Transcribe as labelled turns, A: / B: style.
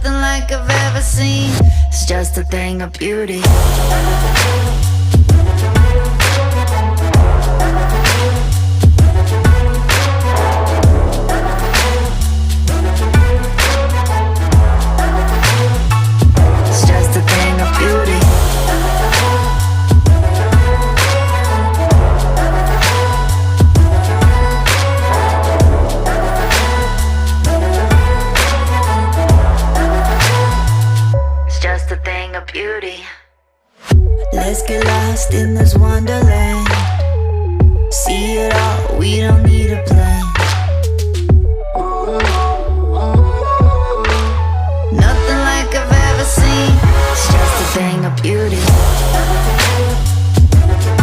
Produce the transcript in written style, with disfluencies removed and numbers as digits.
A: Nothing like I've ever seen. It's just a thing of beauty. It's just a thing of beauty. It's just a thing of beauty. Let's get lost in this wonderland. See it all, we don't need a plan. Nothing like I've ever seen. It's just a thing of beauty.